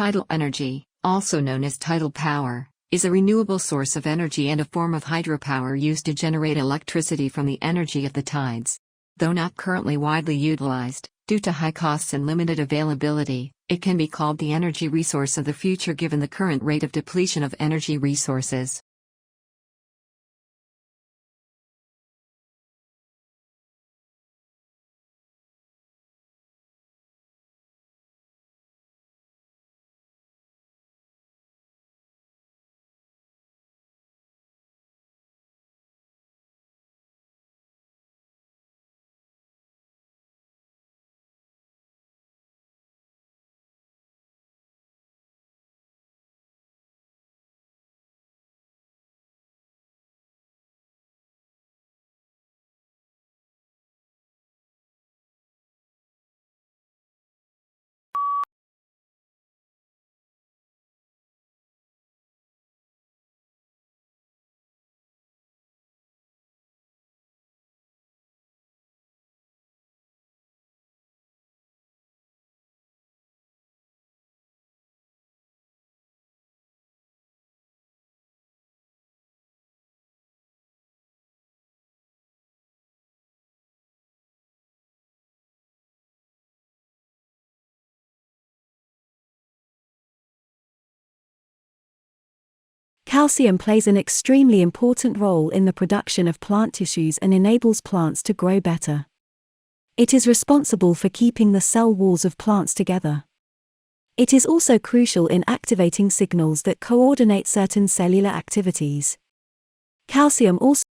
Tidal energy, also known as tidal power, is a renewable source of energy and a form of hydropower used to generate electricity from the energy of the tides. Though not currently widely utilized, due to high costs and limited availability, it can be called the energy resource of the future given the current rate of depletion of energy resources. Calcium plays an extremely important role in the production of plant tissues and enables plants to grow better. It is responsible for keeping the cell walls of plants together. It is also crucial in activating signals that coordinate certain cellular activities. Calcium also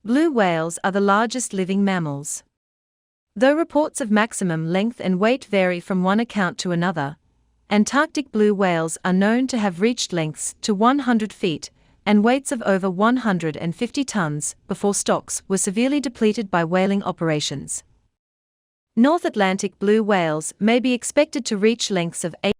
Blue whales are the largest living mammals. Though reports of maximum length and weight vary from one account to another, Antarctic blue whales are known to have reached lengths to 100 feet and weights of over 150 tons before stocks were severely depleted by whaling operations. North Atlantic blue whales may be expected to reach lengths of 8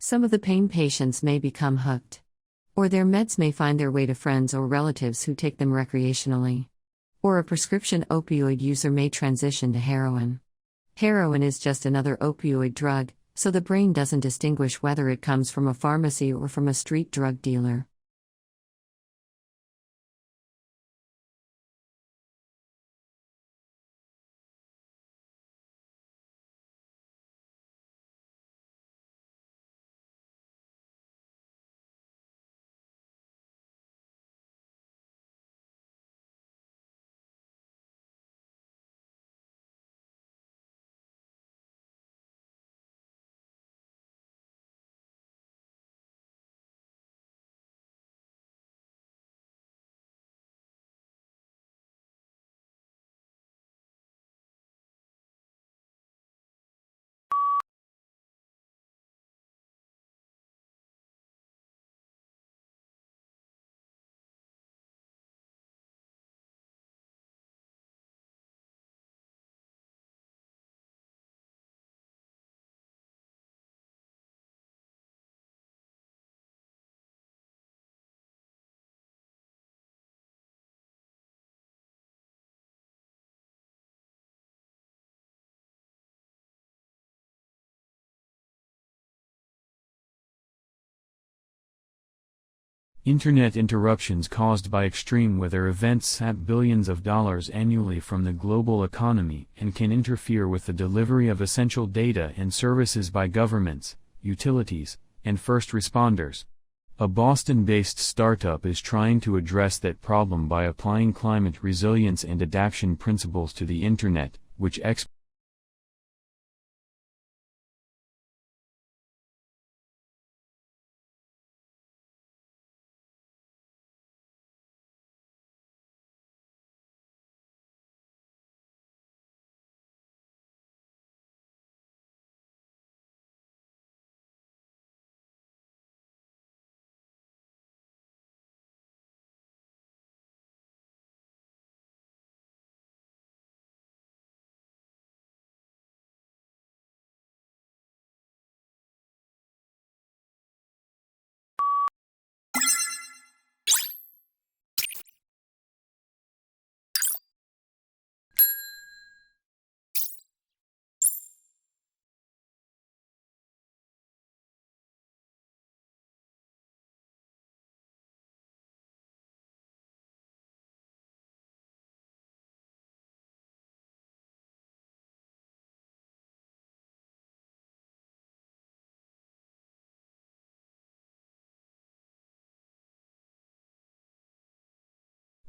Some of the pain patients may become hooked. Or their meds may find their way to friends or relatives who take them recreationally. Or a prescription opioid user may transition to heroin. Heroin is just another opioid drug, so the brain doesn't distinguish whether it comes from a pharmacy or from a street drug dealer. Internet interruptions caused by extreme weather events sap billions of dollars annually from the global economy and can interfere with the delivery of essential data and services by governments, utilities, and first responders. A Boston-based startup is trying to address that problem by applying climate resilience and adaptation principles to the Internet, which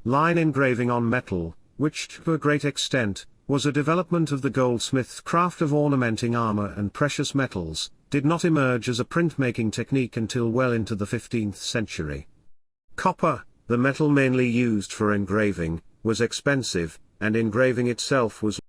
Line engraving on metal, which to a great extent was a development of the goldsmith's craft of ornamenting armor and precious metals, did not emerge as a printmaking technique until well into the 15th century. Copper, the metal mainly used for engraving, was expensive, and engraving itself was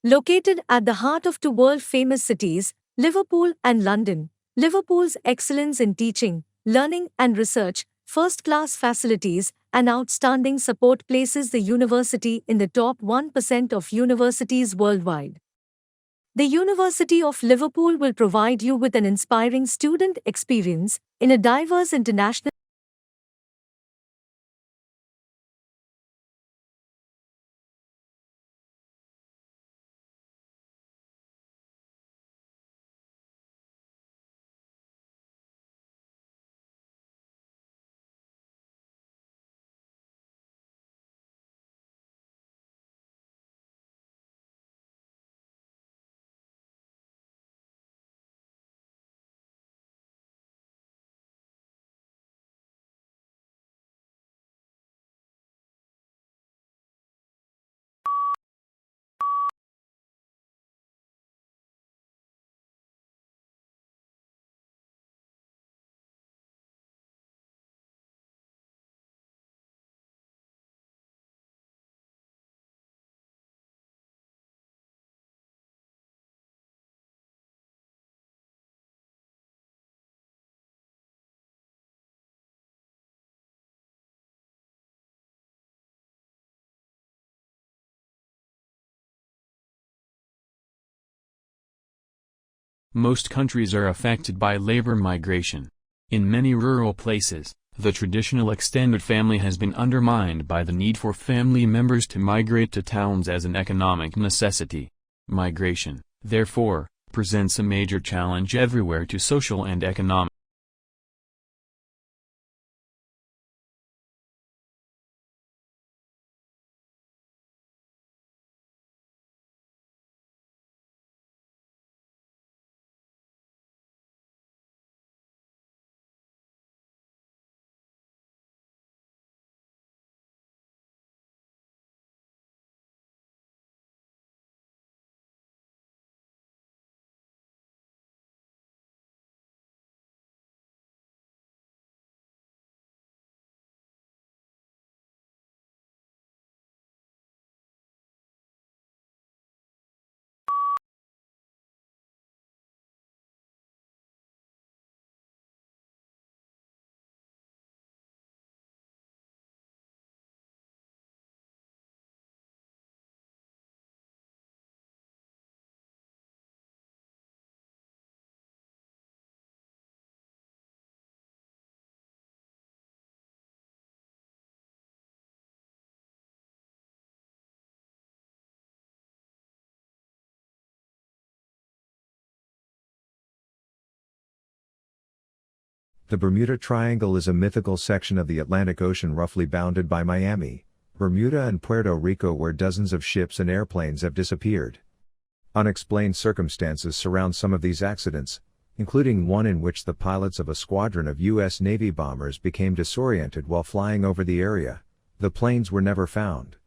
Located at the heart of two world-famous cities, Liverpool and London, Liverpool's excellence in teaching, learning and research, first-class facilities, and outstanding support places the university in the top 1% of universities worldwide. The University of Liverpool will provide you with an inspiring student experience in a diverse international Most countries are affected by labor migration. In many rural places, the traditional extended family has been undermined by the need for family members to migrate to towns as an economic necessity. Migration, therefore, presents a major challenge everywhere to social and economic The Bermuda Triangle is a mythical section of the Atlantic Ocean roughly bounded by Miami, Bermuda and Puerto Rico, where dozens of ships and airplanes have disappeared. Unexplained circumstances surround some of these accidents, including one in which the pilots of a squadron of U.S. Navy bombers became disoriented while flying over the area. The planes were never found.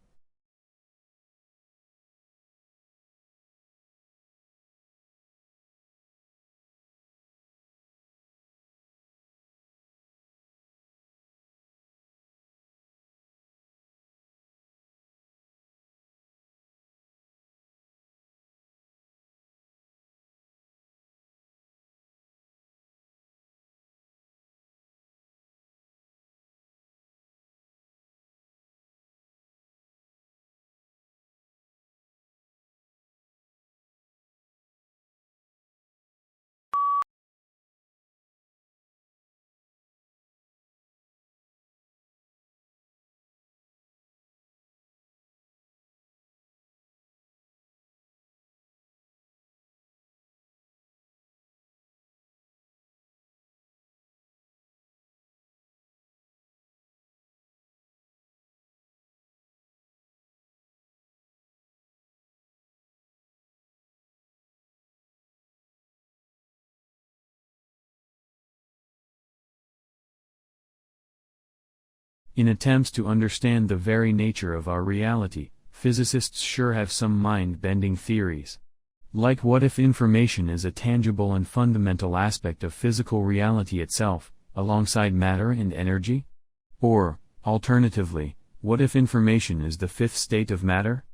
In attempts to understand the very nature of our reality, physicists sure have some mind-bending theories. Like, what if information is a tangible and fundamental aspect of physical reality itself, alongside matter and energy? Or, alternatively, what if information is the fifth state of matter?